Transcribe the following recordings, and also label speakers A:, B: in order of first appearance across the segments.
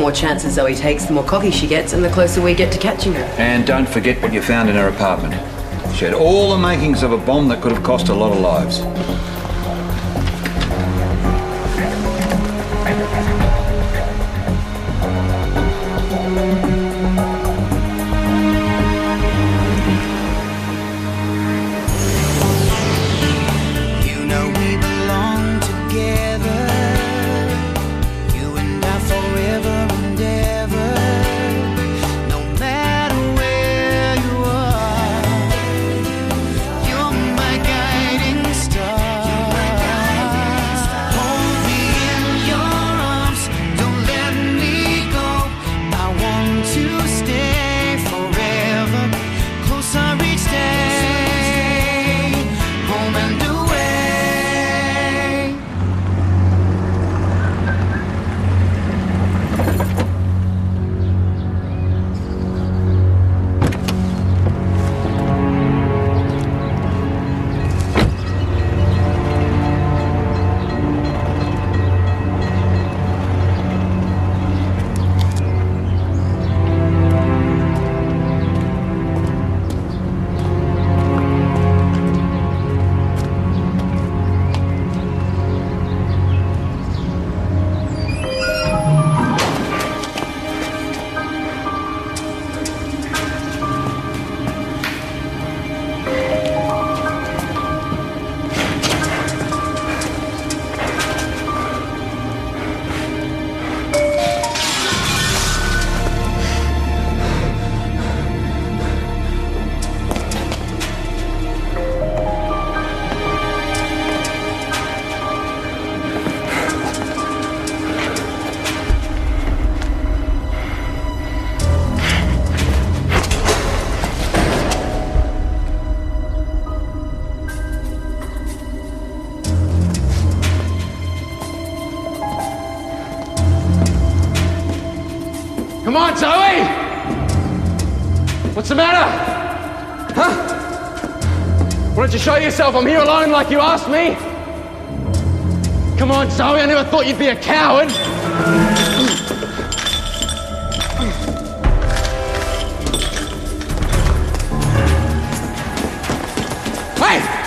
A: more chances Zoe takes, the more cocky she gets, and the closer we get to catching her.
B: And don't forget what you found in her apartment. She had all the makings of a bomb that could have cost a lot of lives.
C: Come on, Zoe! What's the matter? Huh? Why don't you show yourself? I'm here alone like you asked me. Come on, Zoe, I never thought you'd be a coward. Hey!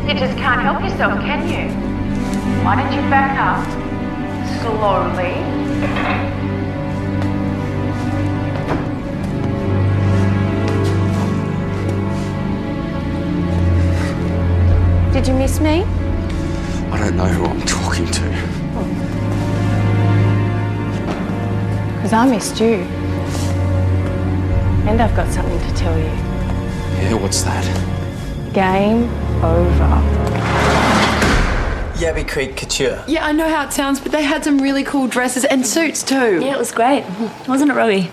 D: You just can't help yourself, can you? Why don't you back up slowly?
E: Did you miss me?
F: I don't know who I'm talking to.
E: Because I missed you. And I've got something to tell you.
F: Yeah, what's that?
E: Game over.
G: Yabby Creek Couture.
A: Yeah, I know how it sounds, but they had some really cool dresses and suits too.
H: Yeah, it was great. Wasn't it, Robbie?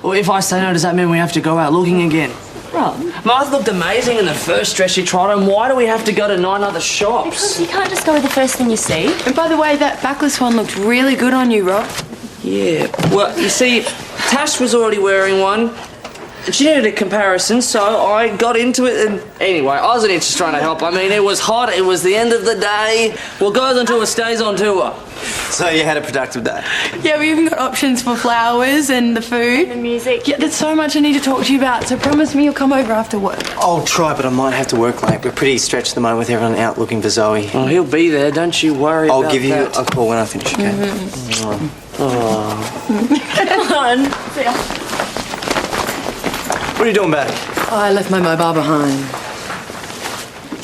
I: Well, if I say no, does that mean we have to go out looking again?
H: Rob?
I: Martha looked amazing in the first dress she tried on. Why do we have to go to 9 other shops?
H: Because you can't just go with the first thing you see.
A: And by the way, that backless one looked really good on you, Rob.
I: Yeah, well, you see, Tash was already wearing one. She needed a comparison, so I got into it, and anyway, I wasn't just trying to help. I mean, it was hot, it was the end of the day. What goes on tour stays on tour.
G: So you had a productive day?
A: Yeah, we even got options for flowers and the food.
H: The music.
A: Yeah, there's so much I need to talk to you about, so promise me you'll come over after work.
G: I'll try, but I might have to work late. We're pretty stretched at the moment with everyone out looking for Zoe.
I: Oh, he'll be there, don't you worry about that.
G: I'll give you a call when I finish, okay?
H: Come on.
G: What are you doing back?
A: Oh, I left my mobile behind.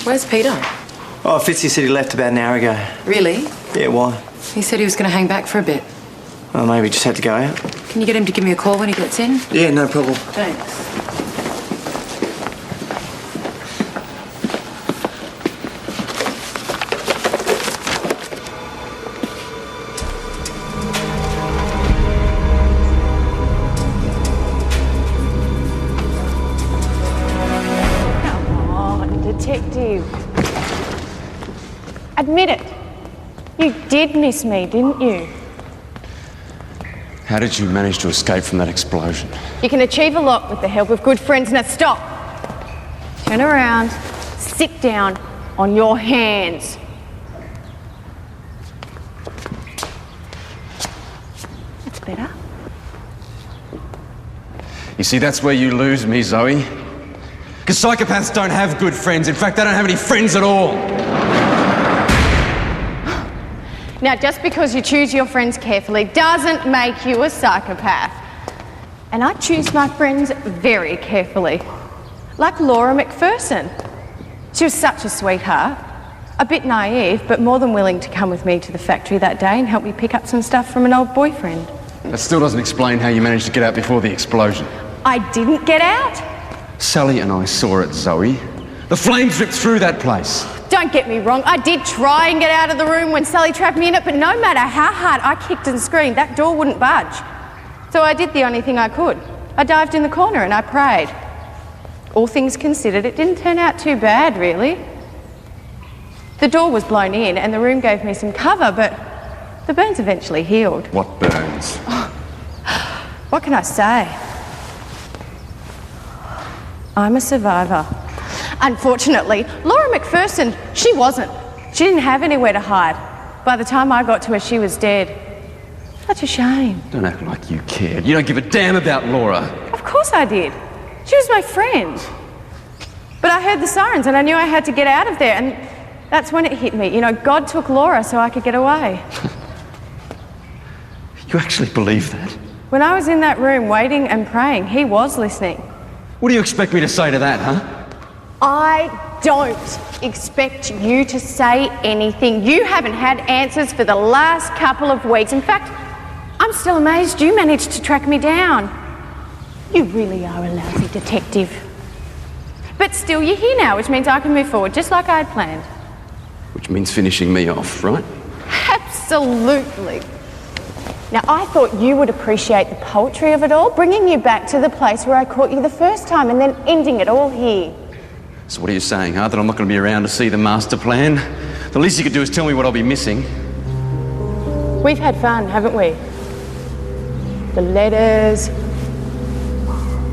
A: Where's Peter?
G: Oh, Fitzy said he left about an hour ago.
A: Really?
G: Yeah, why?
A: He said he was going to hang back for a bit.
G: Oh, maybe he just had to go out.
A: Can you get him to give me a call when he gets in?
G: Yeah, no problem.
A: Thanks.
E: Detective. Admit it. You did miss me, didn't you?
F: How did you manage to escape from that explosion?
E: You can achieve a lot with the help of good friends. Now stop. Turn around. Sit down on your hands. That's better.
F: You see, that's where you lose me, Zoe. Because psychopaths don't have good friends. In fact, they don't have any friends at all.
E: Now, just because you choose your friends carefully doesn't make you a psychopath. And I choose my friends very carefully. Like Laura McPherson. She was such a sweetheart. A bit naive, but more than willing to come with me to the factory that day and help me pick up some stuff from an old boyfriend.
F: That still doesn't explain how you managed to get out before the explosion.
E: I didn't get out?
F: Sally and I saw it, Zoe. The flames ripped through that place.
E: Don't get me wrong, I did try and get out of the room when Sally trapped me in it, but no matter how hard I kicked and screamed, that door wouldn't budge. So I did the only thing I could. I dived in the corner and I prayed. All things considered, it didn't turn out too bad, really. The door was blown in and the room gave me some cover, but the burns eventually healed.
F: What burns?
E: What can I say? I'm a survivor. Unfortunately, Laura McPherson, she wasn't. She didn't have anywhere to hide. By the time I got to her, she was dead. Such a shame.
F: Don't act like you cared. You don't give a damn about Laura.
E: Of course I did. She was my friend. But I heard the sirens and I knew I had to get out of there, and that's when it hit me. You know, God took Laura so I could get away.
F: You actually believe that?
E: When I was in that room waiting and praying, he was listening.
F: What do you expect me to say to that, huh?
E: I don't expect you to say anything. You haven't had answers for the last couple of weeks. In fact, I'm still amazed you managed to track me down. You really are a lousy detective. But still, you're here now, which means I can move forward just like I'd planned.
F: Which means finishing me off, right?
E: Absolutely. Now, I thought you would appreciate the poetry of it all, bringing you back to the place where I caught you the first time and then ending it all here.
F: So what are you saying, huh? That I'm not going to be around to see the master plan? The least you could do is tell me what I'll be missing.
E: We've had fun, haven't we? The letters,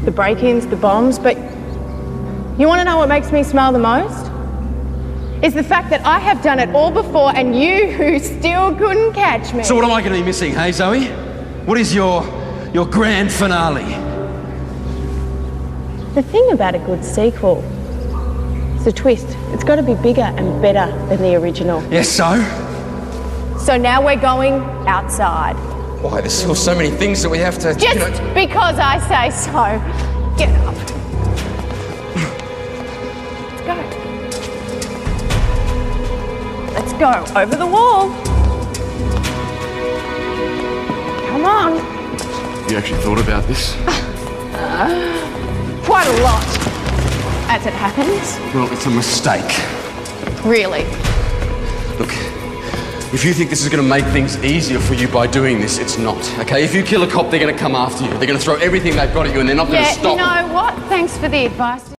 E: the break-ins, the bombs, but you want to know what makes me smile the most? Is the fact that I have done it all before and you still couldn't catch me.
F: So what am I going to be missing, hey, Zoe? What is your grand finale?
E: The thing about a good sequel is a twist. It's got to be bigger and better than the original.
F: Yes, so?
E: So now we're going outside.
F: Why, there's still so many things that we have to...
E: Just because I say so. Get up. Let's go. Let's go over the wall. Come on.
F: You actually thought about this?
E: Quite a lot, as it happens.
F: Well, it's a mistake.
E: Really?
F: Look, if you think this is going to make things easier for you by doing this, it's not, okay? If you kill a cop, they're going to come after you. They're going to throw everything they've got at you and they're not going to stop.
E: You know what? Thanks for the advice.